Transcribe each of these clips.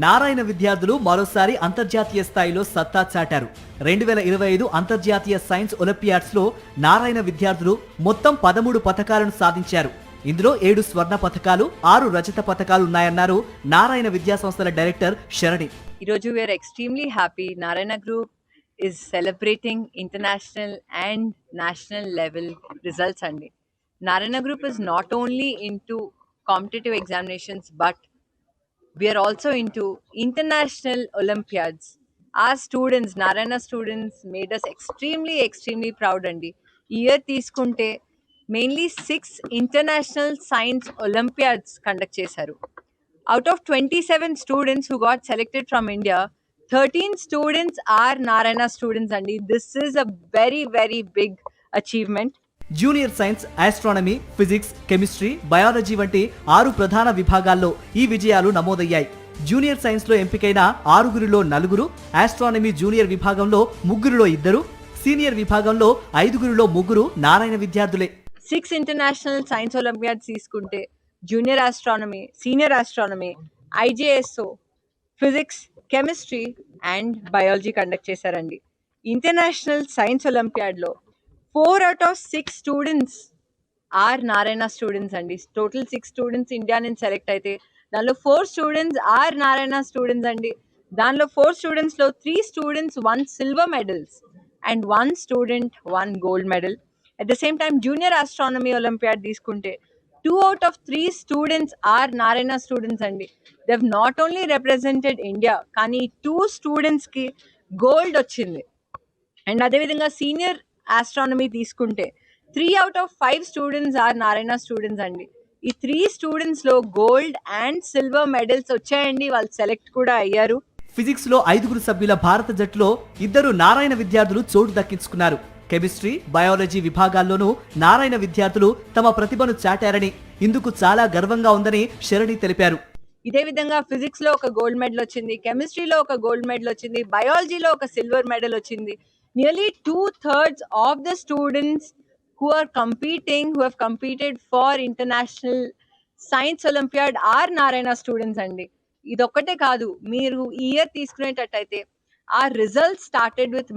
నారాయణ విద్యార్థులు మరోసారి అంతర్జాతీయ స్థాయిలో సత్తా చాటారు. 2025 అంతర్జాతీయ సైన్స్ ఒలింపియాడ్స్ లో నారాయణ విద్యార్థులు మొత్తం 13 పతకాలను సాధించారు. ఇందులో 7 స్వర్ణ పతకాలు, 6 రజత పతకాలు ఉన్నాయన్నారు నారాయణ విద్యా సంస్థల డైరెక్టర్ శరణి. ఈరోజు we are extremely happy. Narayana Group is celebrating international and national level results andi. Narayana Group is not only into competitive examinations but we are also into international Olympiads. Our students, Narayana students, made us extremely proud andi. Year తీసుకుంటే mainly 6 international science Olympiads conduct చేశారు. Out of 27 students who got selected from India, 13 students are Narayana students andi. This is a very big achievement. Junior science, astronomy, physics, chemistry, biology వంటి 6 ప్రధాన విభాగాల్లో ఈ విజయాలు నమోదయ్యాయి. Junior science లో ఎంపికైన 6గురిలో 4, astronomy junior విభాగంలో 3లో 2, సీనియర్ విభాగంలో 5గురిలో 3 నారాయణ విద్యార్థులే. 6 ఇంటర్నేషనల్ సైన్స్ ఒలింపియాడ్స్ తీసుకుంటే junior astronomy, senior astronomy, IJSO, physics, chemistry and biology conduct చేశారండి. ఇంటర్నేషనల్ సైన్స్ ఒలింపియాడ్లో 4 out of 6 students are Narayana students andi. Total 6 students India నుంచి సెలెక్ట్ అయితే దానిలో 4 students are Narayana students andi. దానిలో 4 students లో 3 students won silver medals and 1 student won gold medal. At the same time junior astronomy olympiad తీసుకుంటే 2 out of 3 students are Narayana students andi. They have not only represented India కానీ 2 students కి gold వచ్చింది. And అదేవిధంగా senior astronomy తీసుకుంటే 3 out of 5 students are Narayana students అండి. ఈ 3 students లో gold and silver medals వచ్చాయండి. వాళ్ళు సెలెక్ట్ కూడా అయ్యారు. ఫిజిక్స్ లో 5 సభ్యుల భారత జట్టులో 2 నారాయణ విద్యార్థులు చోటు దక్కించుకున్నారు. కెమిస్ట్రీ, బయాలజీ విభాగాల్లోనూ నారాయణ విద్యార్థులు తమ ప్రతిభను చాటారని, ఇందుకు చాలా గర్వంగా ఉందని శరణి తెలిపారు. ఇదే విధంగా ఫిజిక్స్ లో ఒక గోల్డ్ మెడల్ వచ్చింది, కెమిస్ట్రీలో ఒక గోల్డ్ మెడల్ వచ్చింది, బయాలజీలో ఒక సిల్వర్ మెడల్ వచ్చింది. Nearly 2/3 of the students who have competed for international science olympiad are Narayana students andi. ఇదొక్కటే కాదు, మీరు ఈ ఇయర్ తీసుకునేటట్టయితే ఆ రిజల్ట్ స్టార్టెడ్ విత్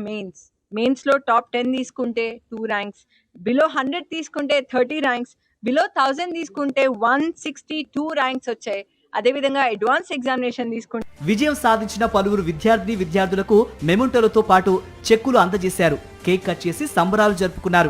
మెయిన్స్ లో టాప్ 10 తీసుకుంటే 2 ర్యాంక్స్, బిలో 100 తీసుకుంటే 30 ర్యాంక్స్, బిలో 1000 తీసుకుంటే 162 ర్యాంక్స్ వచ్చాయి. అదేవిధంగా అడ్వాన్స్ ఎగ్జామినేషన్ తీసుకుంటే విజయం సాధించిన పలువురు విద్యార్థులకు మెమోంటోలతో పాటు చెక్కులు అందజేశారు. కేక్ కట్ చేసి సంబరాలు జరుపుకున్నారు.